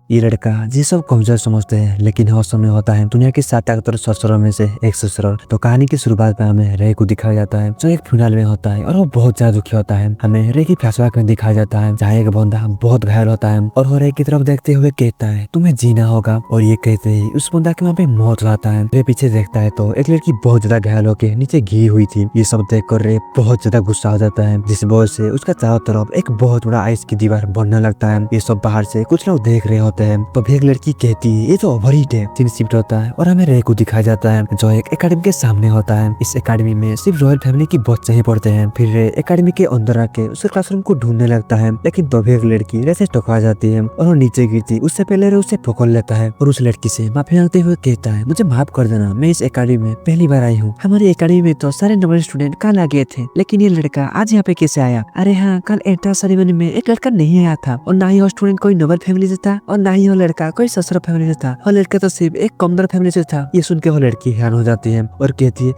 ये लड़का ये सब कमजोर समझते हैं, लेकिन हर समय होता है दुनिया के 7 ताकतवर ससुरों में से एक ससुर। तो कहानी की शुरुआत में हमें रे को दिखाया जाता है जो एक फ्यूनरल में होता है और वो बहुत ज्यादा दुखी होता है। हमें रे की फ्लैशबैक में दिखाया जाता है जहाँ एक बंदा बहुत घायल होता है और वो रे की तरफ देखते हुए कहता है तुम्हें जीना होगा, और ये कहते ही उस बंदा के वहाँ पे मौत आता है। रे पीछे देखता है तो एक लड़की बहुत ज्यादा घायल होकर नीचे गिरी हुई थी। ये सब देखकर रे बहुत ज्यादा गुस्सा हो जाता है, जिस वजह से उसका चारों तरफ एक बहुत बड़ा आइस की दीवार बनने लगता है। ये सब बाहर से कुछ लोग देख रहे होते हैं तो भी एक लड़की कहती है ये तो ओवरहीट है। सीन शिफ्ट होता है और हमें रे को दिखाया जाता है जो एक एकेडमी के सामने होता है। इस एकेडमी में सिर्फ रॉयल फैमिली की बच्चे ही पढ़ते हैं। फिर रे एकेडमी के अंदर आके उसके क्लासरूम को ढूंढने लगता है, लेकिन तभी एक लड़की रे से टकरा जाती है और वो नीचे गिरती उससे पहले रे उसे पकड़ लेता है और उस लड़की से माफी मांगते हुए कहता है मुझे माफ कर देना, मैं इस एकेडमी में पहली बार आई हूँ। हमारी एकेडमी में तो सारे नंबर स्टूडेंट कल आ गए थे, लेकिन ये लड़का आज यहाँ पे कैसे आया? अरे हाँ, कल एंट्रेंस सेरेमनी में एक लड़का नहीं आया था और ना ही वो स्टूडेंट कोई नोबल फैमिली से था और ना ही वो लड़का कोई ससुर फैमिली से था। वो लड़का तो सिर्फ एक कमजोर फैमिली से था। ये सुन के वो लड़की हैरान हो जाती है और कहती है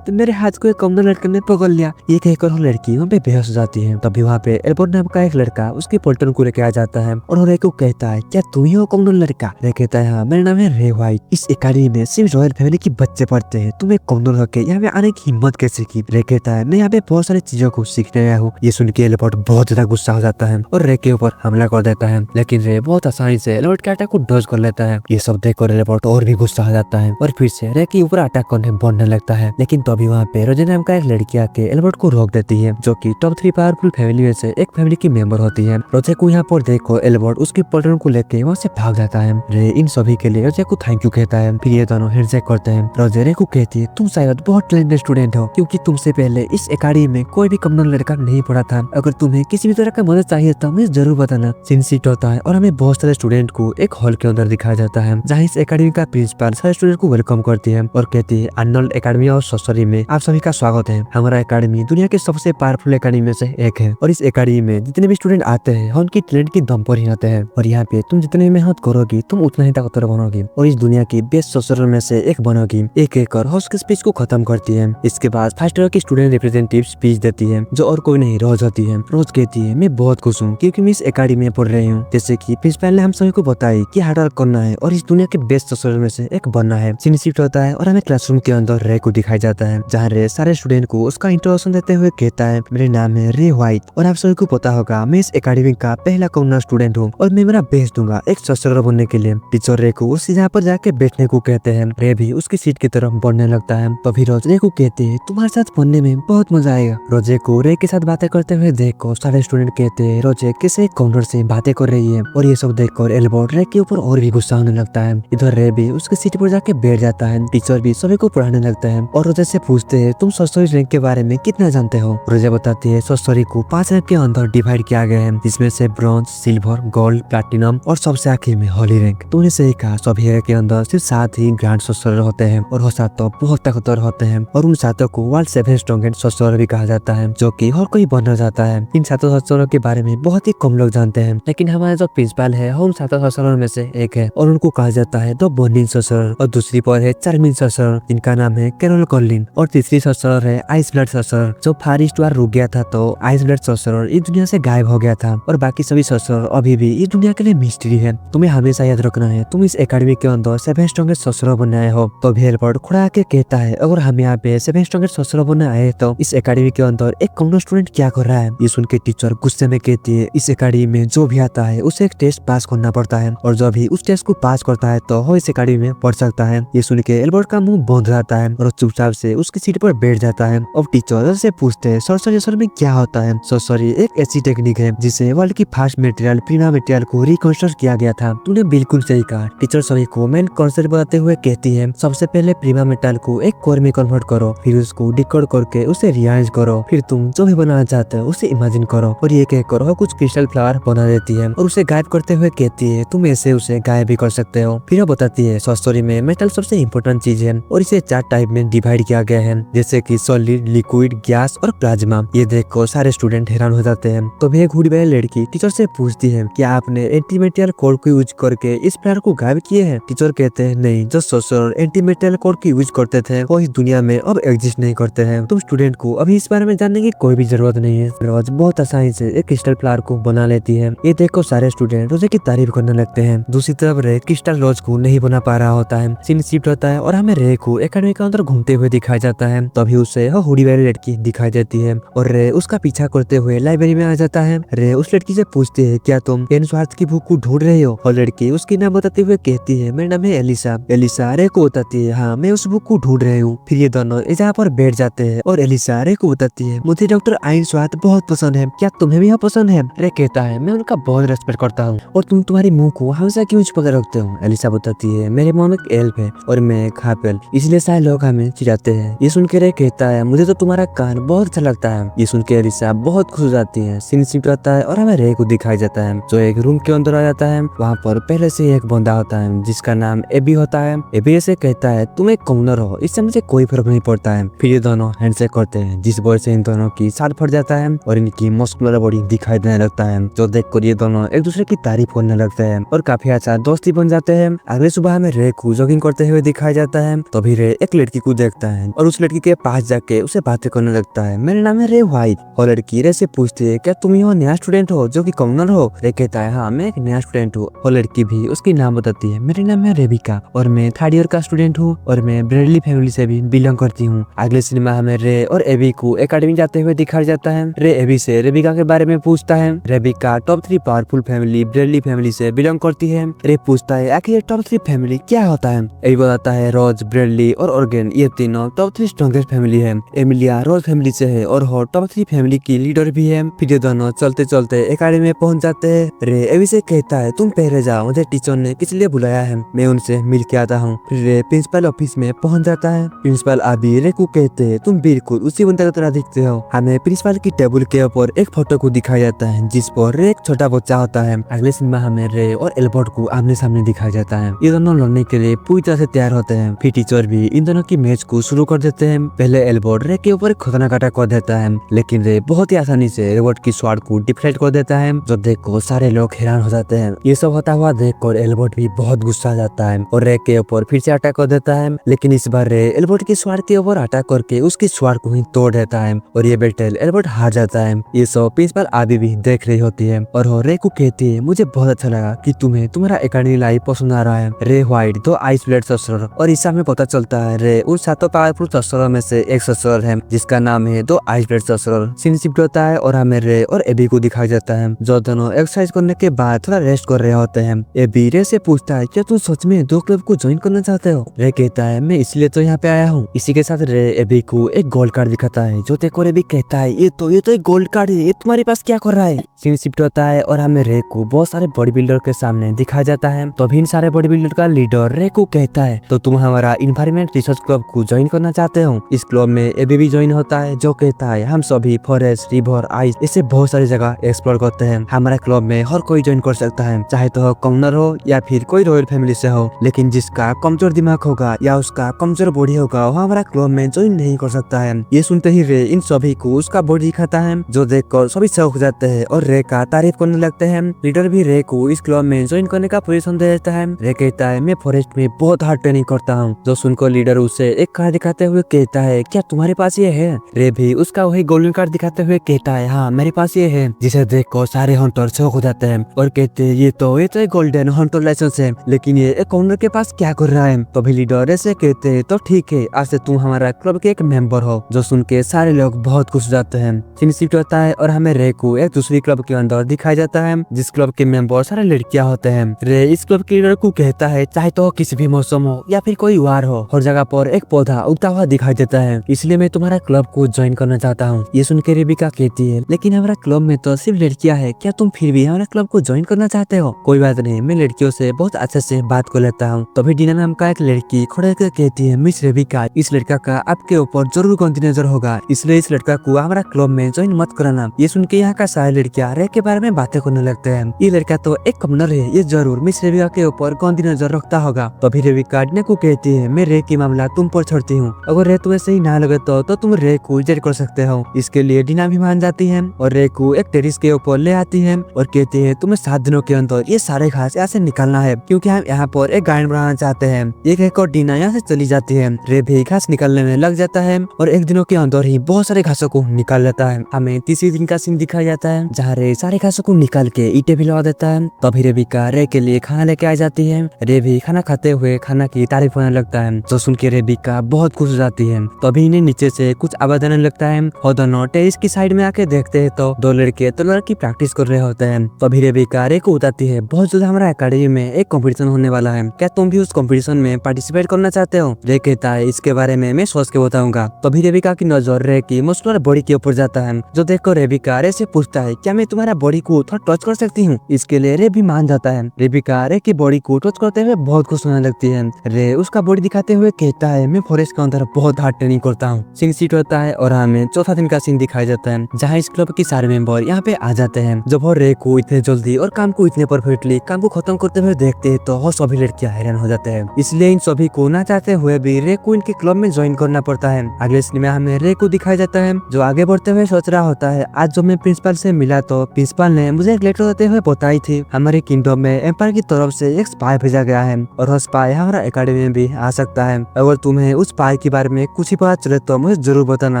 मेरे हाथ को एक कमजोर लड़के ने पकड़ लिया। ये कहकर वो लड़की वहाँ पे बेहोश हो जाती है। तभी वहाँ पे एल्बर्ट नाम का एक लड़का उसके पलटन को लेके आ जाता है और रे को कहता है क्या तू ही हो कमजोर लड़का? रे कहता है हाँ, मेरा नाम है रे व्हाइट। इस एकेडमी में सिर्फ रॉयल फैमिली के बच्चे पढ़ते हैं, तुम्हें कमजोर होकर यहाँ पे आने की हिम्मत कैसे की? रे कहता है मैं यहाँ पे बहुत सारी चीजों को सीखने आया हूँ। ये सुन के एल्बर्ट बहुत ज्यादा गुस्सा हो जाता है और रे के ऊपर हमला कर देता है, लेकिन रे बहुत आसानी से एल्बर्ट के अटैक को डॉज कर लेता है। ये सब देखकर एल्बर्ट और भी गुस्सा हो जाता है और फिर से रे के ऊपर अटैक करने बढ़ने लगता है। लेकिन तभी वहाँ पे रोजे नाम का एक लड़की आके एल्बर्ट को रोक देती है, जो की टॉप 3 पावरफुल फैमिली में से एक फैमिली की मेंबर होती है। रोजे को यहाँ पर देखो एल्बर्ट उसके पलटन को लेके वहाँ से भाग जाता है। रे इन सभी के लिए रोजे को थैंक यू कहता है। फिर ये दोनों हैंडशेक करते हैं। रोजे रे को कहती है तुम शायद बहुत टैलेंटेड स्टूडेंट हो, क्योंकि तुमसे पहले इस एकेडमी में कोई भी कमजोर लड़का नहीं पढ़ा था। अगर तुम्हें किसी भी तरह का मदद चाहिए तो मुझे जरूर बताना। सीन शिफ्ट होता है और हमें बहुत सारे स्टूडेंट को एक हॉल के अंदर दिखाया जाता है, जहाँ इस एकेडमी का प्रिंसिपल सारे स्टूडेंट को वेलकम करती है और कहती है अर्नोल्ड एकेडमी और सॉरी में आप सभी का स्वागत है। हमारा एकेडमी दुनिया के सबसे पावरफुल एकेडमी में से एक है और इस एकेडमी में जितने भी स्टूडेंट आते हैं उनकी टैलेंट की दम पर ही आते हैं, और यहाँ पे तुम जितने मेहनत करोगी तुम उतना ही ताकतवर बनोगी और इस दुनिया की बेस्ट ससुर में से एक बनोगी। एक एक कर होस्ट के स्पीच को खत्म करती है। इसके बाद फर्स्ट ईयर की स्टूडेंट रिप्रेजेंटेटिव स्पीच देती है, जो और कोई नहीं रोज होती है। रोज कहती है मैं बहुत खुश हूँ क्योंकि मैं इस एकेडमी में पढ़ रही हूँ। जैसे कि प्रिंसिपल ने हम सभी को बताई कि हार्ड वर्क करना है और इस दुनिया के बेस्ट ससुर में से एक बनना है। सीन शिफ्ट होता है और हमें क्लासरूम के अंदर रे को दिखाया जाता है, जहाँ रे सारे स्टूडेंट को उसका इंट्रोडक्शन देते हुए कहता है मेरे नाम है रे व्हाइट और आप सभी को पता होगा मैं इस एकेडमी का पहला कॉमनर स्टूडेंट हूँ और मैं मेरा बेस्ट दूंगा एक ससुर बनने के लिए। टीचर रे को उस जगह पर जाके बैठने को कहते हैं। रे भी उसकी सीट की तरफ बढ़ने लगता है। तभी रोज रे को कहते हैं तुम्हारे साथ पढ़ने में बहुत मजा आएगा। रोजे को रे के साथ बातें करते हुए देखो सारे स्टूडेंट कहते हैं रोजे किसी काउंटर से बातें कर रही है, और ये सब देखकर एल्बर्ट रे के ऊपर और भी गुस्सा होने लगता है। इधर रे भी उसकी सीट पर जाके बैठ जाता है। टीचर भी सभी को पढ़ाने लगता है और रोजे से पूछते हैं तुम सॉरी रैंक के बारे में कितना जानते हो? रोजे बताती है सॉरी को 5 रैंक के अंदर डिवाइड किया गया है, जिसमें से ब्रॉन्ज, सिल्वर, गोल्ड, प्लैटिनम और सबसे आखिर में होली रैंक। तुमने सही कहा, सभी रैंक के अंदर सिर्फ 7 ही ग्रैंड सॉर्सरर होते हैं और वो 7 बहुत ताकतवर होते हैं और उन 7 को वर्ल्ड 7 स्ट्रॉन्गेस्ट सॉर्सरर भी कहा जाता है, जो कि हर कोई बनना चाहता है। इन 7 सॉर्सरर के बारे में बहुत ही कम लोग जानते हैं, लेकिन हमारे जो प्रिंसिपल है उन 7 सॉर्सरर में से एक है और उनको कहा जाता है द बर्निंग सॉर्सरर। और दूसरी पर है चार्मिंग सॉर्सरर, जिनका नाम है कैरोल कॉलिन। और तीसरी सॉर्सरर है आइस ब्लड सॉर्सरर, जो फार ईस्ट वार रुक गया था तो आइस ब्लड सॉर्सरर इस दुनिया से गायब हो गया था, और बाकी सभी सॉर्सरर अभी भी इस दुनिया के लिए मिस्ट्री है। तुम्हें हमेशा याद रखना है तुम इस एकेडमी के अंदर 7 स्ट्रॉन्गेस्ट सॉर्सरर बनने आए हो। तो एल्बर्ट खुड़ा के कहता है अगर हम यहाँ पे 7 स्ट्रॉन्गेस्ट सॉर्सरर बनने आए तो इस एकेडमी के अंदर एक कॉमन स्टूडेंट क्या कर रहा है? ये सुन के टीचर गुस्से में कहती है इस एकेडमी में जो भी आता है उसे एक टेस्ट पास करना पड़ता है, और जो भी उस टेस्ट को पास करता है तो वो इस एकेडमी में पढ़ सकता है। ये सुन के एल्बर्ट का मुंह बंद जाता है और चुपचाप से उसकी सीट पर बैठ जाता है। अब टीचर से पूछते हैं सॉर्सरी असल में क्या होता है? सॉर्सरी एक ऐसी टेक्निक है जिससे वर्ल्ड की फर्स्ट मटेरियल प्रीना मटेरियल को रिकंस्ट्रक्ट किया गया था। तूने बिल्कुल सही कहा। टीचर सभी को मेन कॉन्सेप्ट बताते हुए कहती है सबसे पहले प्रीमा मेटल को एक कोर में कन्वर्ट करो, फिर उसको डिकोड करके उसे रियाइज करो, फिर तुम जो भी बनाना चाहते हो उसे इमेजिन करो। और ये कह कर कुछ क्रिस्टल फ्लावर बना देती है और उसे गायब करते हुए कहती है तुम ऐसे उसे गायब भी कर सकते हो। फिर वो बताती है सॉर्सरी में मेटल सबसे इम्पोर्टेंट चीज है और इसे 4 टाइप में डिवाइड किया गया है, जैसे कि सॉलिड, लिक्विड, गैस और प्लाज्मा। ये देखकर सारे स्टूडेंट हैरान हो जाते हैं। तो भी एक हुडी वाली लड़की टीचर से पूछती है क्या आपने एंटीमेटेरियल कोड को यूज करके इस फ्लावर को गायब किए हैं? टीचर कहते हैं नहीं, जो सॉर्सरर एंटीमेटेरियल कोड को यूज करते थे वो इस दुनिया में अब एग्जिस्ट नहीं करते हैं। तुम स्टूडेंट को अभी इस बारे में जानने की कोई भी जरूरत नहीं है। रोज बहुत आसानी से एक क्रिस्टल फ्लावर को बना लेती है। ये देखो सारे स्टूडेंट रोजे की तारीफ तारीफ करने लगते हैं। दूसरी तरफ रे क्रिस्टल रोज को नहीं बना पा रहा होता है। सीन शिफ्ट होता है और हमें रे को एकेडमी के अंदर घूमते हुए दिखाया जाता है। तभी उसे हुडी वाली लड़की दिखाई देती है और रे उसका पीछा करते हुए लाइब्रेरी में आ जाता है। रे उस लड़की से पूछती है क्या तुम एन स्वार्थ की बुक को ढूंढ रहे हो, और लड़की उसकी नाम बताते हुए कहती है मेरा नाम है एलिसा। एलिसा रे को बताती है हाँ मैं उस बुक को ढूंढ रही हूँ। फिर ये दोनों जहाँ पर बैठ जाते हैं और एलिसा रे को बताती है मुझे डॉक्टर आइन स्वार्थ बहुत पसंद है, क्या तुम्हें भी यह पसंद है। रे कहता है मैं उनका बहुत रेस्पेक्ट करता हूँ और तुम तुम्हारी मुंह को हमेशा क्यों छुपा कर रखते हो। एलिसा बताती है मेरे मुंह में एक एल्फ है और मैं एक हापेल, इसलिए सारे लोग हमें चिढ़ाते हैं। ये सुन के रे कहता है मुझे तो तुम्हारा कान बहुत अच्छा लगता है। ये सुन के एलिसा बहुत खुश हो जाती है। सीन शिफ्ट होता है और हमें रे को दिखाई जाता है जो एक रूम के अंदर आ जाता है। वहाँ पर पहले से एक बंदा होता है जिसका नाम एबी होता है। एबी ऐसे कहता है तुम एक कॉमनर हो, इससे मुझे कोई फर्क नहीं पड़ता है। फिर ये दोनों हैंडशेक करते हैं जिस वजह से इन दोनों की साथ फट जाता है और इनकी मस्कुलर बॉडी दिखाई देने लगता है, जो देखकर ये दोनों एक दूसरे की तारीफ करने लगते हैं और काफी अच्छा दोस्ती बन जाते हैं। अगले सुबह हमें रे को जॉगिंग करते हुए दिखाया जाता है। तभी रे एक लड़की को देखता है और उस लड़की के पास जाके उसे बातें करने लगता है मेरा नाम है रे व्हाइट। और लड़की रे से पूछती है क्या तुम यहाँ नया स्टूडेंट हो जो कि कॉमनर हो। रे कहता है हाँ मैं एक नया स्टूडेंट हूँ। और लड़की भी उसकी नाम बताती है मेरा नाम है रेबिका और मैं थर्ड ईयर का स्टूडेंट हूँ और मैं ब्रेडली फैमिली से भी बिलोंग करती हूँ। अगले सिनेमा हमें रे और एबी को एकेडमी जाते हुए दिखाया जाता है। रे एबी से रेबिका के बारे में पूछता है। Rebecca top 3 powerful family Bradley family से बिलोंग करती है। रे पूछता है आखिर ये टॉप 3 फैमिली क्या होता है। एबी बताता है रोज, ब्रेडली और ऑर्गन ये तीनों टॉप 3 स्ट्रॉन्गेस्ट फैमिली है। एमिलिया रोज फैमिली से है और वो टॉप 3 फैमिली की लीडर भी है। फिर ये दोनों चलते चलते एकेडमी में पहुंच जाते हैं। रे एबी से कहता है तुम पहले जाओ, मुझे टीचर ने किस लिए बुलाया है, मैं उनसे मिल के आता हूँ। फिर रे प्रिंसिपल ऑफिस में पहुंच जाता है। प्रिंसिपल अभी रे को कहते हैं तुम बिल्कुल उसी बंदे की तरह दिखते हो। हमें प्रिंसिपल की टेबल के ऊपर एक फोटो को दिखाया जाता है जिस पर रे एक छोटा बच्चा होता है। अगले सीन में हमें रे और एल्बर्ट को आमने सामने दिखाया जाता है। ये दोनों लड़ने के लिए पूरी तरह से तैयार होते हैं। फिर टीचर भी इन दोनों की मैच को शुरू कर देते हैं। पहले एल्बर्ट रे के ऊपर खतरनाक अटैक कर देता है लेकिन रे बहुत ही आसानी से एल्बर्ट की स्वाड को डिफ्लेक्ट कर देता है, जो देखकर सारे लोग हैरान हो जाते हैं। ये सब होता हुआ देखकर एल्बर्ट भी बहुत गुस्सा आ जाता है और रे के ऊपर फिर से अटैक कर देता है, लेकिन इस बार रे एल्बर्ट की स्वाड के ऊपर अटैक करके उसकी स्वाड को ही तोड़ देता है और ये बैटल एल्बर्ट हार जाता है। ये सब प्रिंसिपल आबी भी देख रही होती है और वो रे को कहती है मुझे बहुत अच्छा लगा कि तुम्हें तुम्हारा एकेडमी लाइफ पसंद आ रहा है। रे व्हाइट 2 आइसोलेट ससुर और इस में पता चलता है रे उन 7 पावरफुल ससुरों में से एक ससुर है जिसका नाम है 2 आइसोलेट ससुर। सीन शिफ्ट होता है और हमें रे और एबी को दिखाया जाता है जो दोनों एक्सरसाइज करने के बाद थोड़ा रेस्ट कर रहे होते हैं। एबी रे से पूछता है क्या तुम सच में 2 क्लब को ज्वाइन करना चाहते हो। रे कहता है मैं इसलिए तो यहाँ पे आया हूँ। इसी के साथ रे एबी को एक गोल्ड कार्ड दिखाता है जो देखो एबी कहता है ये तो एक गोल्ड कार्ड है, ये तुम्हारे पास क्या कर रहा है। सीन शिफ्ट होता है और हमें रे को बहुत सारे बॉडी बिल्डर के सामने दिखाया जाता है। तो इन सारे बॉडी बिल्डर का लीडर रे को कहता है तो तुम हमारा इन्वायरमेंट रिसर्च क्लब को ज्वाइन करना चाहते हो। इस क्लब में एबी भी ज्वाइन होता है जो कहता है हम सभी फॉरेस्ट, रिवर, आइस ऐसे बहुत सारी जगह एक्सप्लोर करते हैं। हमारे क्लब में हर कोई ज्वाइन कर सकता है, चाहे तो कॉमनर हो या फिर कोई रॉयल फैमिली से हो, लेकिन जिसका कमजोर दिमाग होगा या उसका कमजोर बॉडी होगा वो हमारा क्लब में ज्वाइन नहीं कर सकता है। ये सुनते ही रे इन सभी को उसका बॉडी दिखाता है जो देखकर सभी शौक हो जाते हैं और रे का तारीफ करने लगते हैं। लीडर भी रे को इस क्लब में ज्वाइन करने का पोजीशन दे देता है। रे कहता है मैं फॉरेस्ट में बहुत हार्ड ट्रेनिंग करता हूँ, जो सुनकर लीडर उसे एक कार्ड दिखाते हुए कहता है क्या तुम्हारे पास ये है। रे भी उसका वही गोल्डन कार्ड दिखाते हुए कहता है हाँ मेरे पास ये है, जिसे देखकर सारे हंटर शौक हो जाते हैं और कहते हैं ये तो एक गोल्डन हंटर लाइसेंस है, लेकिन ये एक ऑनर के पास क्या कर रहा है। तो भी लीडर ऐसे कहते हैं तो ठीक है आज से तुम हमारा क्लब के एक मेंबर हो, जो सुन के सारे लोग बहुत खुश हो जाते हैं। सीन शिफ्ट होता है और हमें रे को एक दूसरी क्लब के अंदर दिखाया जाता है जिस क्लब के मेंबर सारे लड़कियां होते हैं। रे इस क्लब के लीडर को कहता है चाहे तो किसी भी मौसम हो या फिर कोई वार हो, हर जगह पर एक पौधा उगता हुआ दिखाई देता है, इसलिए मैं तुम्हारा क्लब को ज्वाइन करना चाहता हूँ। ये सुन के रेबिका कहती है लेकिन हमारा क्लब में तो सिर्फ लड़कियां है, क्या तुम फिर भी हमारा क्लब को ज्वाइन करना चाहते हो। कोई बात नहीं, मैं लड़कियों से बहुत अच्छे से बात कर लेता हूँ। तभी डीना नाम का एक लड़की खड़े होकर कहती है मिस रेबिका इस लड़का का आपके ऊपर जरूर गंदी नजर होगा, इसलिए इस लड़का को हमारा क्लब में ज्वाइन मत कराना। ये सुन के यहाँ का सारे लड़कियां रे के बारे में बातें करने लगते हैं। ये लड़का तो एक कमनर है, ये जरूर मिस रेबिका के ऊपर गंदी नजर रखता होगा। तभी रेबिका डीना को कहती है मैं रे की मामला तुम पर छोड़ती हूँ, अगर रे तुम्हें सही ना लगे तो तुम रे को रिजेक्ट कर सकते हो। इसके लिए डीना भी मान जाती है और रे को एक टेरिस के ऊपर ले आती है और कहती है तुम्हें 7 दिनों के अंदर ये सारे घास यहाँ से निकालना है, क्योंकि हम यहाँ पर एक गार्डन बनाना चाहते हैं। एक और डीना यहाँ से चली जाती है। रे भी घास निकालने में लग जाता है और 1 दिनों के अंदर ही बहुत सारे घासों को निकाल लेता है। हमें तीसरे दिन का सीन दिखाया जाता है जहाँ रे सारे घासों को निकाल के ईंटें भी लगा देता है तभी रेबिका रे के लिए खाना लेके आ जाती है। रे भी खाना खाते हुए खाना की तारीफ करने लगता है, जो सुन के रेबिका बहुत खुश हो जाती है। तभी इन्हें नीचे से कुछ आवाज आने लगता है और दोनों टेरिस की साइड में आके देखते हैं तो दो लड़के तो लड़की प्रैक्टिस कर रहे होते हैं। तभी रेबिका रे को बताती है, बहुत जल्द हमारा एकेडमी में एक कंपटीशन होने वाला है, क्या तुम भी उस कंपटीशन में पार्टिसिपेट करना चाहते हो? रे कहता है, इसके बारे में मैं सोच के बताऊंगा। तभी रेबिका की नजर रे की मस्कुलर बॉडी के ऊपर जाता है, जो देखकर रेबिका रे से पूछता है, क्या मैं तुम्हारा बॉडी को थोड़ा टच कर सकती हूँ? इसके लिए रे भी मान जाता है। रेबिका रे की बॉडी को टच करते हुए बहुत खुश होने लगती है। रे उसका बॉडी दिखाते हुए कहता है, मैं फॉरेस्ट के अंदर बहुत हार्ड ट्रेनिंग करता हूँ। सीन सीट होता है और हमें चौथा दिन का सीन दिखाया जाता है, जहाँ इस क्लब के सारे मेंबर यहाँ पे आ जाते हैं। जब वो रे को इतने जल्दी और काम को इतने परफेक्टली काम को खत्म करते हुए देखते हैं तो वो सभी लड़कियां हैरान हो जाते हैं। इसलिए इन सभी को ना चाहते हुए भी रे को इनके क्लब में ज्वाइन करना पड़ता है। अगले सीन में हमें रे को दिखाया जाता है, जो आगे बढ़ते हुए सोच रहा होता है, आज जब मैं प्रिंसिपल से मिला तो प्रिंसिपल ने मुझे एक लेटर देते हुए बताई थी हमारे किंगडम में एम्पायर की तरफ से एक स्पाई भेजा गया है और वो स्पाई हमारा एकेडमी में भी आ सकता है। अगर तुम्हें उस स्पाई के बारे में कुछ ही पता चले तो मुझे जरूर बताना।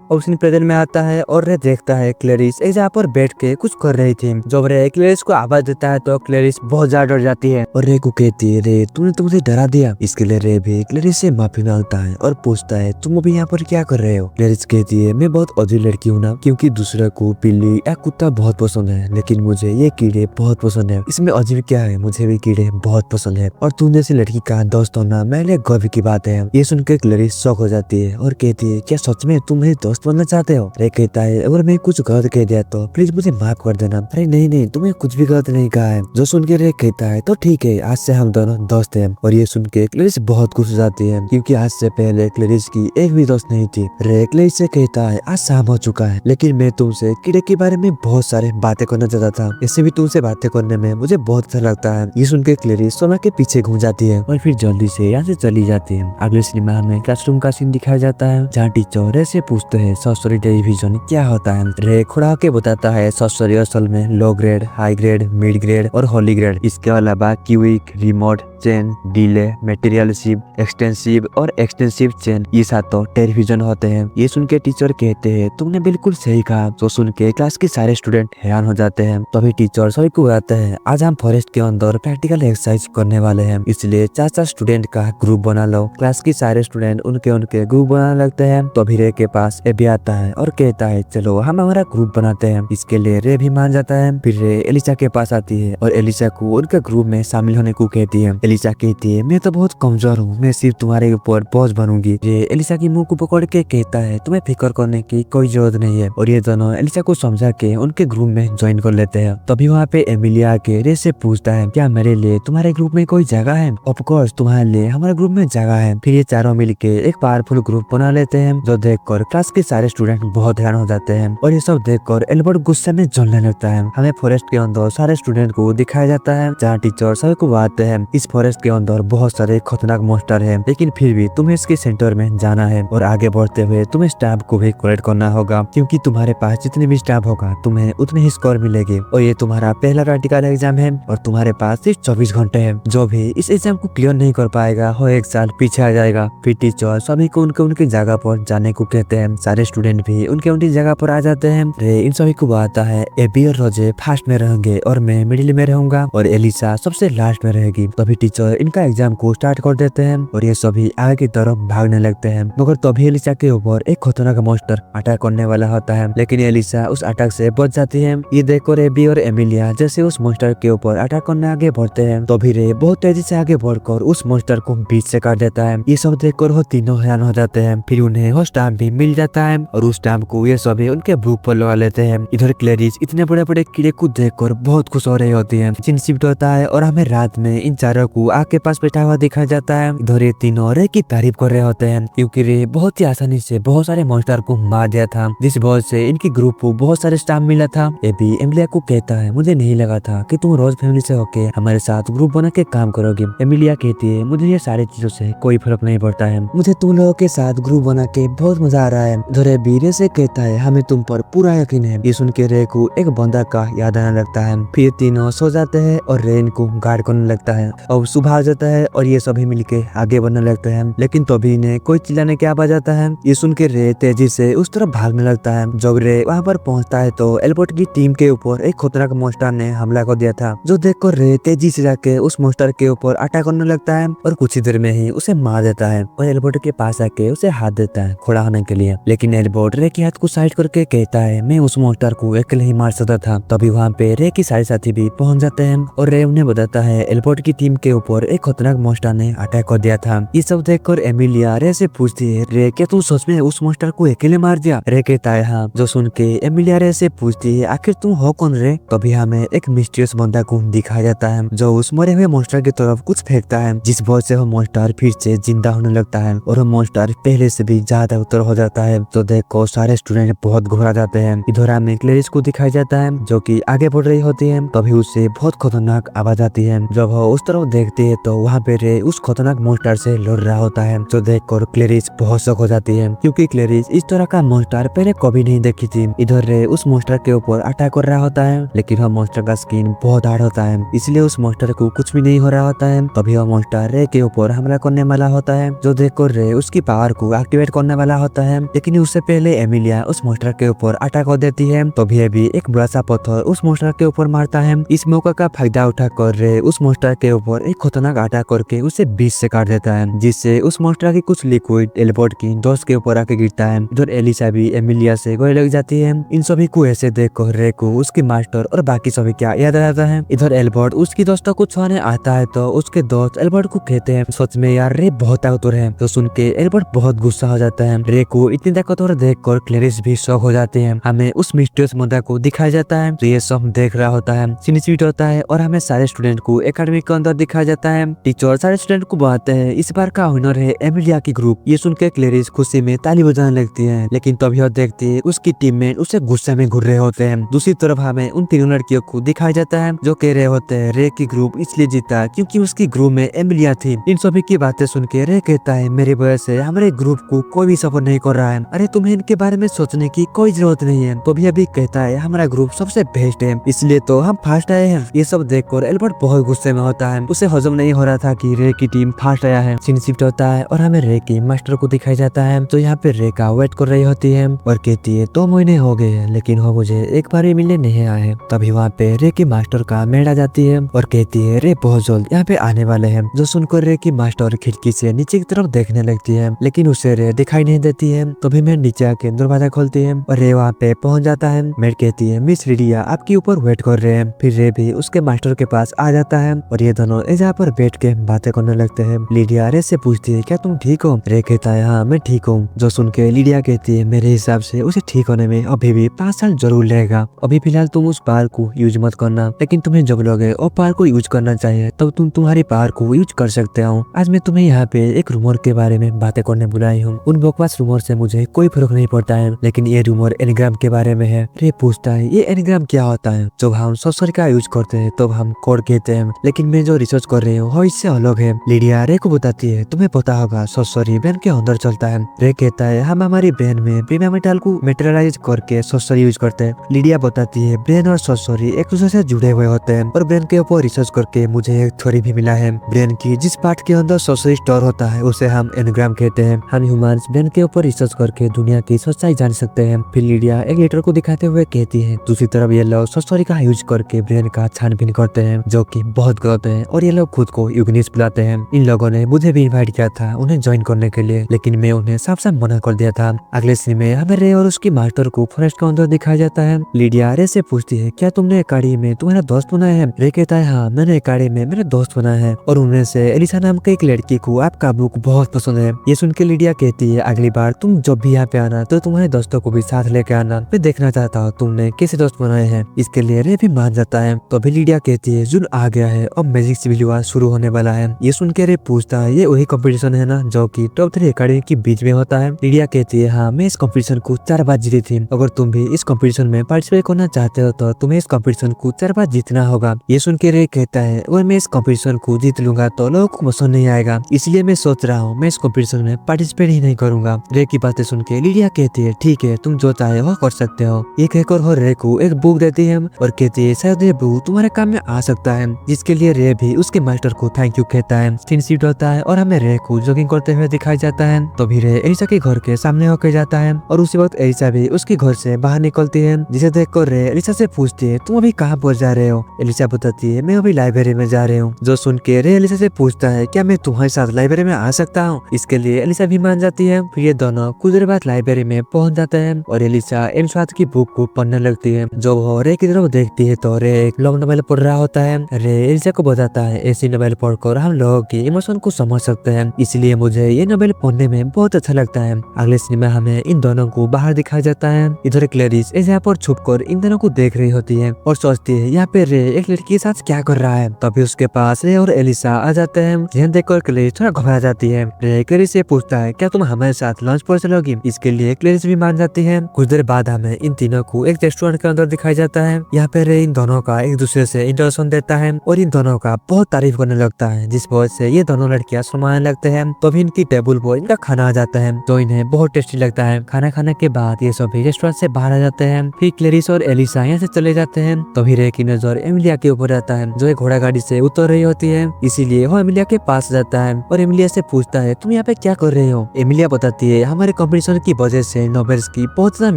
और उस प्रेजेंट में आता है और रे देखता है क्लेरिस एक जगह पर बैठ के कुछ कर रही थी। जब रे क्लेरिस को आवाज देता है तो क्लेरिस बहुत ज्यादा डर जाती है और रे को कहती है, रे तूने तो मुझे डरा दिया। इसके लिए रे भी क्लेरिस से माफी मांगता है और पूछता है, तुम अभी यहाँ पर क्या कर रहे हो? क्लेरिस कहती है, मैं बहुत अजीब लड़की हूँ ना, क्योंकि दूसरे को बिल्ली या कुत्ता बहुत पसंद है, लेकिन मुझे ये कीड़े बहुत पसंद है। इसमें अजीब क्या है, मुझे भी कीड़े बहुत पसंद है और तू जैसी लड़की का दोस्त होना मेरे लिए गर्व की बात है। ये सुनकर क्लेरिस शॉक हो जाती है और कहती है, क्या सच में तुम मेरे दोस्त बनना चाहते हो? रे कहता है, अगर मैं कुछ गलत कह दिया तो प्लीज मुझे माफ कर देना। अरे नहीं, तुमने कुछ भी गलत नहीं कहा है। जो सुन के रे कहता है, तो ठीक है, आज से हम दोनों दोस्त हैं। और ये सुन के क्लेरिस बहुत खुश हो जाती है, क्योंकि आज से पहले क्लेरिस की एक भी दोस्त नहीं थी। रे क्लेरिस से कहता है, आज शाम हो चुका है, लेकिन मैं तुमसे कीड़े के बारे में बहुत सारे बातें करना चाहता था। इससे भी तुमसे बातें करने में मुझे बहुत अच्छा लगता है। ये सुन के क्लेरिस सोना के पीछे घूम जाती है और फिर जल्दी से यहाँ से चली जाती है। अगले सिनेमा में क्लासरूम का सीन दिखाया जाता है, जहाँ टीचर रे से पूछते हैं सॉरी टेलीविजन क्या होता है। रे खुड़ा के बताता है, सॉरी असल में low grade, high grade, mid grade और होली ग्रेड। इसके अलावा quick, remote, chain, delay, material ship, extensive और एक्सटेंसिव चेन, ये सातों टेलीविजन होते हैं। ये सुन के टीचर कहते हैं, तुमने बिल्कुल सही कहा। तो सुन के क्लास के सारे स्टूडेंट हैरान हो जाते हैं। तभी टीचर सभी को बताते हैं, आज हम फॉरेस्ट के अंदर प्रैक्टिकल एक्सरसाइज करने वाले हैं, इसलिए 4 स्टूडेंट का ग्रुप बना लो। क्लास के सारे स्टूडेंट उनके ग्रुप बनाने लगते हैं। तभी रे के पास एबी आता है और कहता है, चलो हम हमारा ग्रुप बनाते हैं। इसके लिए रे भी मान जाता है। फिर रे एलिसा के पास आती है और एलिसा को उनके ग्रुप में शामिल होने को कहती है। एलिसा कहती है, मैं तो बहुत कमजोर हूँ, मैं सिर्फ तुम्हारे ऊपर बोझ बनूंगी। ये एलिसा की मुंह को पकड़ के कहता है, तुम्हें फिक्र करने की कोई जरूरत नहीं है। और ये दोनों एलिसा को समझा के उनके ग्रुप में ज्वाइन कर लेते हैं। तभी वहाँ पे एमिलिया के रे से पूछता है, क्या मेरे लिए तुम्हारे ग्रुप में कोई जगह है? ऑफ कोर्स तुम्हारे लिए हमारे ग्रुप में जगह है। फिर ये चारों मिलके एक पावरफुल ग्रुप बना लेते हैं, जो देखकर क्लास के सारे स्टूडेंट बहुत हैरान हो जाते हैं। और ये सब देखकर एल्बर्ट गुस्से में जलने लगता है। हमें फॉरेस्ट के अंदर सारे स्टूडेंट को दिखाया जाता है, जहाँ टीचर सभी को बताते हैं, इस फॉरेस्ट के अंदर बहुत सारे खतरनाक मॉन्स्टर हैं, लेकिन फिर भी तुम्हें इसके सेंटर में जाना है और आगे बढ़ते हुए तुम्हें स्टाफ को भी कलेक्ट करना होगा, क्योंकि तुम्हारे पास जितने भी स्टाफ होगा तुम्हें उतने ही स्कोर मिलेंगे। और ये तुम्हारा पहला प्रैक्टिकल एग्जाम है और तुम्हारे पास सिर्फ 24 घंटे है। जो भी इस एग्जाम को क्लियर नहीं कर पाएगा वो 1 साल पीछे आ जाएगा। फिर टीचर सभी को उनके जगह पर जाने को कहते हैं। सारे स्टूडेंट भी उनकी जगह पर आ जाते हैं। रे इन सभी को बताता है, एबी और रोजे फर्स्ट में रहेंगे और मैं मिडिल में रहूंगा और एलिसा सबसे लास्ट में रहेगी। तभी टीचर इनका एग्जाम को स्टार्ट कर देते हैं और ये सभी आगे की तरफ भागने लगते हैं। मगर तभी एलिसा के ऊपर एक खतरनाक मॉन्स्टर अटैक करने वाला होता है, लेकिन एलिसा उस अटैक से बच जाती है। ये देखकर एबी और एमिलिया जैसे उस मॉन्स्टर के ऊपर अटैक करने आगे बढ़ते हैं, तभी रे बहुत तेजी से आगे बढ़कर उस मॉन्स्टर को बीच से काट देता है। ये सब देखकर वो तीनों हैरान हो जाते हैं। फिर उन्हें वो स्टाम्प भी मिल जाता है और उस स्टाम्प को ये सभी उनके भूख पर लगा लेते हैं। इधर क्लेरिस इतने बड़े बड़े कीड़े को देखकर बहुत खुश हो रही होती है। सीन शिफ्ट होता है और हमें रात में इन चारों को आग के पास बैठा हुआ दिखाया जाता है। इधर ये तीनों रे की तारीफ कर रहे होते हैं, क्योंकि रे बहुत ही आसानी से बहुत सारे मॉन्स्टर को मार दिया था, जिस वजह से इनकी ग्रुप को बहुत सारे स्टाम्प मिला था। ये भी एमिलिया को कहता है, मुझे नहीं लगा था कि तुम रोज फैमिली से होके हमारे साथ ग्रुप बना के काम करोगे। एमिलिया कहती है, मुझे ये सारी चीजों से कोई फर्क नहीं पड़ता है, मुझे तुम लोगों के साथ ग्रुप बना के बहुत मजा आ रहा है। इधर बी रे से कहता है, हमें तुम पर पूरा यकीन है। ये सुन के रे को एक बंदा का याद आने लगता है। फिर तीनों सो जाते हैं और रे इनको गार्ड करने लगता है। और सुबह आ जाता है और ये सभी मिलके आगे बढ़ने लगते हैं, लेकिन तभी इन्हें कोई चिल्लाने की आवाज आता है। ये सुन के रे तेजी से उस तरफ भागने लगता है। जब रे वहाँ पर पहुँचता है तो एल्बर्ट की टीम के ऊपर एक खतरनाक मॉन्स्टर ने हमला कर दिया था, जो देखकर रे तेजी से जाके उस मॉन्स्टर के ऊपर अटैक करने लगता है और कुछ ही देर में ही उसे मार देता है और एल्बर्ट के पास आके उसे हाथ देता है खड़ा होने के लिए। लेकिन एल्बर्ट रे के हाथ को साइड करके कहता है मैं उस मॉन्स्टर को अकेले ही मार सकता था। तभी वहाँ पे रे की सारे साथी भी पहुंच जाते हैं और रे उन्हें बताता है एल्बर्ट की टीम के ऊपर एक खतरनाक मॉन्स्टर ने अटैक कर दिया था। ये सब देखकर एमिलिया रे से पूछती है रे क्या तू सच में उस मॉन्स्टर को अकेले मार दिया? रे कहता है हाँ। जो सुन के एमिलिया रे से पूछती है आखिर तुम हो कौन रे? तभी हमें एक मिस्टीरियस बंदा को दिखाया जाता है जो उस मरे हुए मॉन्स्टर की तरफ कुछ फेंकता है, जिस वजह से वो मॉन्स्टर फिर से जिंदा होने लगता है और वो मॉन्स्टर पहले से भी ज्यादा उत्तर हो जाता है। तो देखो सारे स्टूडेंट बहुत घबरा जाते हैं। इधर हमें क्लेरिस को दिखाया जाता है जो कि आगे बढ़ रही होती है। तभी उससे बहुत खतरनाक आवाज आती है। जब वो उस तरफ देखती है तो वहाँ पे रे उस खतरनाक मॉन्स्टर से लड़ रहा होता है, जो देखकर क्लेरिस बहुत शॉक हो जाती है क्योंकि क्लेरिस इस तरह का मॉन्स्टर पहले कभी नहीं देखी थी। इधर रे उस मॉन्स्टर के ऊपर अटैक कर रहा होता है, लेकिन वह मॉन्स्टर का स्किन बहुत हार्ड होता है, इसलिए उस मॉन्स्टर को कुछ भी नहीं हो रहा होता है। तभी वह मॉन्स्टर रे के ऊपर हमला करने वाला होता है, जो देखकर रे उसकी पावर को एक्टिवेट करने वाला होता है। लेकिन उससे पहले एमिलिया उस मॉन्स्टर के ऊपर अटैक कर देती है। तभी अभी एक बड़ा सा पत्थर उस मॉन्स्टर के ऊपर मारता है। इस मौका का फायदा उठाकर रे उस मॉन्स्टर के ऊपर एक खतरनाक अटैक करके उसे बीच से काट देता है, जिससे उस मॉन्स्टर की कुछ लिक्विड एल्बर्ट की दोस्त के ऊपर आके गिरता है। इधर एलिसा भी एमिलिया से गले लग जाती है। इन सभी को ऐसे देखकर रे को उसकी मास्टर और बाकी सभी क्या याद आ जाता है। इधर एल्बर्ट उसकी दोस्तों को छुआने आता है तो उसके दोस्त एल्बर्ट को कहते हैं सच में यार रे बहुत ताकतवर है। तो सुन के एल्बर्ट बहुत गुस्सा हो जाता है। रे को इतनी ताकतवर देखकर क्लेरिस भी शॉक हो जाते हैं। हमें उस मिस्टीरियस मुद्दा को दिखाया जाता है, तो ये सब देख रहा होता है, सीन स्वीट होता है और हमें सारे स्टूडेंट को एकेडमी के अंदर दिखाया जाता है। टीचर सारे स्टूडेंट को बताते हैं इस बार का विनर है एमिलिया की ग्रुप। ये सुन के क्लेरिस खुशी में ताली बजाने लगती है, लेकिन तभी वो देखती है उसकी टीममेट उसे गुस्से में घूर रहे होते हैं। दूसरी तरफ हमें उन तीनों लड़कियों को दिखाया जाता है जो कह रहे होते हैं रे की ग्रुप इसलिए जीता क्योंकि उसकी ग्रुप में एमिलिया थी। इन सभी की बातें सुन के रे कहता है मेरे वजह से हमारे ग्रुप को कोई भी सपोर्ट नहीं कर रहा है, अरे तुम्हें इनके बारे में सोचने की कोई जरूरत नहीं है। तो भी अभी कहता है हमारा ग्रुप सबसे बेस्ट है इसलिए तो हम फर्स्ट आए हैं। ये सब देखकर एल्बर्ट बहुत गुस्से में होता है, उसे हजम नहीं हो रहा था कि रे की टीम फर्स्ट आया है। सीन शिफ्ट होता है और हमें रे की मास्टर को दिखाया जाता है, तो यहाँ पे रे का वेट कर रही होती है और कहती है 2 महीने हो गए हैं लेकिन वो मुझे एक बार भी मिलने नहीं आए हैं। तभी वहाँ पे रे की मास्टर का मेड आ जाती है और कहती है रे बहुत जल्द यहाँ पे आने वाले हैं। जो सुनकर रे की मास्टर खिड़की से नीचे की तरफ देखने लगती है, लेकिन उसे रे दिखाई नहीं देती है। तभी मैं नीचे आके दरवाजा खोलती है और रे वहाँ पे पहुंच जाता है। मेड कहती है मिस लिडिया आपके ऊपर वेट कर रहे हैं। फिर रे भी उसके मास्टर के पास आ जाता है और ये दोनों जहाँ पर बैठ के बातें करने लगते हैं। लिडिया रे से पूछती है क्या तुम ठीक हो? रे कहता है हाँ मैं ठीक हूँ। जो सुन के लिडिया कहती है मेरे हिसाब से उसे ठीक होने में अभी भी 5 साल जरूर लगेगा। अभी फिलहाल तुम उस पावर को यूज मत करना, लेकिन तुम्हें जब लगे वो पावर को यूज करना चाहिए तब तुम तुम्हारी पावर को यूज कर सकते हो। आज मैं तुम्हें यहाँ पे एक रूमर के बारे में बातें करने बुलाई हूँ। उन बकवास रूमर से मुझे कोई फर्क नहीं पड़ता है, लेकिन ये रूमर एनग्राम के बारे में है। रे पूछता है ये एनग्राम क्या होता है? जब हम सॉरी का यूज करते हैं तब हम कोड कहते हैं, लेकिन मैं जो रिसर्च कर रही हूँ वो इससे अलग है। लिडिया रे को बताती है तुम्हें पता होगा सॉरी ब्रेन के अंदर चलता है। रे कहता है हम हमारी ब्रेन में प्रीमियम मेटल को मेटेरियलाइज करके सॉरी यूज करते हैं। लिडिया बताती है ब्रेन और सॉरी एक दूसरे से जुड़े हुए होते हैं और ब्रेन के ऊपर रिसर्च करके मुझे एक थ्योरी भी मिला है। ब्रेन की जिस पार्ट के अंदर सॉरी स्टोर होता है उसे हम एनग्राम कहते हैं। हम ह्यूमंस ब्रेन के ऊपर रिसर्च करके दुनिया की सच्चाई जान सकते हैं। फिर लिडिया एक लेटर को दिखाते हुए कहती है दूसरी तरफ ये लोग सॉरी का यूज करके ब्रेन का छानबीन करते हैं, जो कि बहुत गलत है और ये लोग खुद को यूगनिस बुलाते हैं। इन लोगों ने मुझे भी इनवाइट किया था उन्हें ज्वाइन करने के लिए, लेकिन मैं उन्हें साफ साफ मना कर दिया था। अगले सीन में हमें रे और उसकी मास्टर को फॉरेस्ट के अंदर दिखाया जाता है। लिडिया रे से पूछती है क्या तुमने एकाडी में तुम्हारा दोस्त बनाया है? रे कहता है हाँ मैंने एकाडी में मेरे दोस्त बनाया है और उनमें से एलिसा नाम की एक लड़की को आपका बुक बहुत पसंद है। ये सुन के लिडिया कहती है अगली बार तुम जब भी यहाँ पे आना तो तुम्हारे दोस्तों को भी साथ लेके आना, मैं देखना चाहता हूँ तुमने कैसे दोस्त बनाए हैं। इसके लिए रे भी मान जाता है। तो अभी लिडिया कहती है जून आ गया है और मैजिक सिविल वॉर शुरू होने वाला है। ये सुन के रे पूछता है ये वही कंपटीशन है ना जो कि टॉप 3 एकेडमी के बीच में होता है? लिडिया कहती है हाँ मैं इस कंपटीशन को 4 बार जीती थी। अगर तुम भी इस कंपटीशन में पार्टिसिपेट करना चाहते हो तो तुम्हें इस कंपटीशन को 4 बार जीतना होगा। ये सुन के रे कहता है अगर मैं इस कंपटीशन को जीत लूंगा तो लोगों को पसंद नहीं आएगा, इसलिए मैं सोच रहा हूँ मैं इस कंपटीशन में पार्टिसिपेट ही नहीं करूंगा। रे की बातें सुन के लिडिया कहती है ठीक है तुम जो चाहे वो कर सकते हो। ये कहकर वो रे को एक बुक देती है और कहती है शायद ये बुक तुम्हारे काम में आ सकता है, जिसके लिए रे भी उस उसके मास्टर को थैंक यू कहता है। सीन शिफ्ट होता है और हमें रे को जॉगिंग करते हुए दिखाई जाता है। तभी रे एलिसा के घर के सामने होकर जाता है और उसी वक्त एलिसा भी उसके घर से बाहर निकलती है, जिसे देखकर रे एलिसा से पूछती है तुम अभी कहाँ पर जा रहे हो। एलिसा बताती है मैं अभी लाइब्रेरी में जा रही हूँ। जो सुन के रे एलिसा से पूछता है क्या मैं तुम्हारे साथ लाइब्रेरी में आ सकता हूँ। इसके लिए एलिसा भी मान जाती है। फिर ये दोनों कुछ देर बाद लाइब्रेरी में पहुंच जाते हैं और एलिसा एमस्वात की बुक को पढ़ने लगती है। जब वो रे की तरफ देखती है तो रे एक लॉन्ग नोवेल पढ़ रहा होता है। रे एलिसा को बताता है ऐसी नोवेल पढ़कर हम लोगों की इमोशन को समझ सकते हैं, इसलिए मुझे ये नोवेल पढ़ने में बहुत अच्छा लगता है। अगले सीन में हमें इन दोनों को बाहर दिखाया जाता है। इधर क्लेरिस इस यहाँ पर छुप कर इन दोनों को देख रही होती है और सोचती है यहाँ पे रे एक लड़की के साथ क्या कर रहा है। तभी उसके पास रे और एलिसा आ जाते हैं, जिन्हें देखकर क्लेरिस थोड़ा घबरा जाती है। रे क्लेरिस से पूछता है क्या तुम हमारे साथ लंच पर चलोगी। इसके लिए क्लेरिस भी मान जाती है। कुछ देर बाद हमें इन तीनों को एक रेस्टोरेंट के अंदर दिखाया जाता है। यहाँ पे रे इन दोनों का एक दूसरे से इंट्रोडक्शन देता है और इन दोनों का बहुत तारीफ करने लगता है, जिस वजह से ये दोनों लड़कियां शर्माने लगते हैं। तभी इनकी टेबल पर इनका खाना आ जाता है तो इन्हें बहुत टेस्टी लगता है। खाना खाने के बाद ये सभी रेस्टोरेंट से बाहर आ जाते हैं। फिर क्लेरिस और एलिसा यहाँ से चले जाते हैं। तभी रे की नजर एमिलिया के ऊपर आता है, जो एक घोड़ा गाड़ी से उतर रही होती है। इसीलिए वो एमिलिया के पास जाता है और एमिलिया से पूछता है तुम यहाँ पे क्या कर रहे हो। एमिलिया बताती है हमारे कंपटीशन की वजह से नोवेल्स की बहुत ज्यादा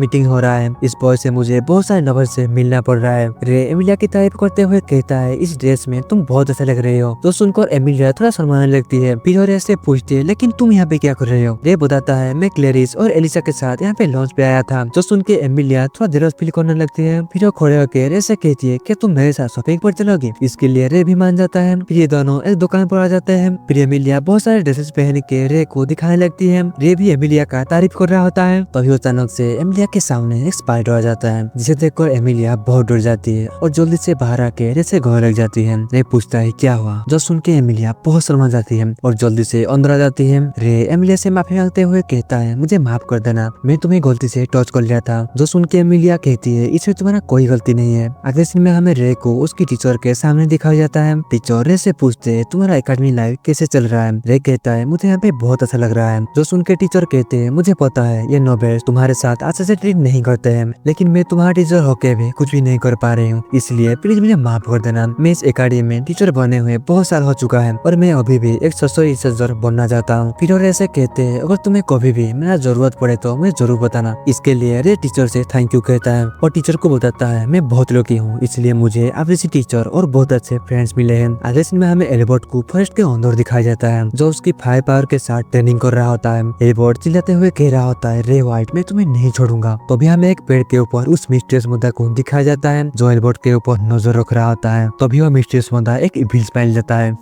मीटिंग हो रहा है, इस वजह से मुझे बहुत सारे नोवेल से मिलना पड़ रहा है। रे एमिलिया की तारीफ करते हुए कहता है इस ड्रेस में तुम बहुत अच्छा लग रहे हो। तो सुनकर एमिलिया थोड़ा शर्माने लगती है। फिर रे से पूछती है लेकिन तुम यहाँ पे क्या कर रहे हो। रे बताता है मैं क्लेरिस और एलिसा के साथ यहाँ पे लॉन्च पे आया था। जो सुन के एमिलिया थोड़ा जेलस फील करने लगती है। फिर वो खड़े होकर रे से कहती है क्या तुम मेरे साथ शॉपिंग पर चलोगी। इसके लिए रे भी मान जाता है। फिर ये दोनों एक दुकान पर आ जाते हैं। फिर एमिलिया बहुत सारे ड्रेसेस पहन के रे को दिखाने लगती है। रे भी एमिलिया का तारीफ कर रहा होता है। तभी अचानक से एमिलिया के सामने एक स्पाइडर आ जाता है, जिसे देखकर एमिलिया बहुत डर जाती है और जल्दी से बाहर आके रे से घर लग जाती है। रे पूछता है क्या हुआ। जो सुन के एमिलिया बहुत शर्मा जाती है और जल्दी से अंदर आ जाती है। रे एमिलिया से माफी मांगते हुए कहता है मुझे माफ कर देना, मैं तुम्हें गलती से टच कर लिया था। जो सुन के एमिलिया कहती है इसमें तुम्हारा कोई गलती नहीं है। अगले सीन में हमें रे को उसकी टीचर के सामने दिखाया जाता है। टीचर रे से पूछते हैं तुम्हारा एकेडमी लाइफ कैसे चल रहा है। रे कहता है मुझे यहाँ पे बहुत अच्छा लग रहा है। जो सुन के टीचर कहते हैं मुझे पता है ये नोवेल्स तुम्हारे साथ अच्छे से ट्रीट नहीं करते हैं, लेकिन मैं तुम्हारा टीचर होके भी कुछ भी नहीं कर पा रही हूँ, इसलिए प्लीज मुझे माफ कर देना। मैं इस एकेडमी में टीचर बने हुए बहुत साल हो चुका है और मैं अभी भी एक सच्चा टीचर बनना चाहता हूँ। फिर और ऐसे कहते हैं अगर तुम्हें कभी भी मेरा जरूरत पड़े तो मुझे जरूर बताना। इसके लिए रे टीचर से थैंक यू कहता है और टीचर को बताता है मैं बहुत लकी हूँ, इसलिए मुझे आप जैसी टीचर और बहुत अच्छे फ्रेंड्स मिले हैं। अगले सीन में हमें एल्बर्ट को फॉरेस्ट के अंदर दिखाया जाता है, जो उसकी 5 पावर के साथ ट्रेनिंग कर रहा होता है। एल्बर्ट चिल्लाते हुए कह रहा होता है रे व्हाइट मैं तुम्हें नहीं छोड़ूंगा। तो भी हमें एक पेड़ के ऊपर उस मिस्टीरियस मुद्दा को दिखाया जाता है, जो एल्बर्ट के ऊपर नजर रख रहा होता है। तभी वह मिस्टीरियस मुद्दा एक इविल स्माइल जाता है।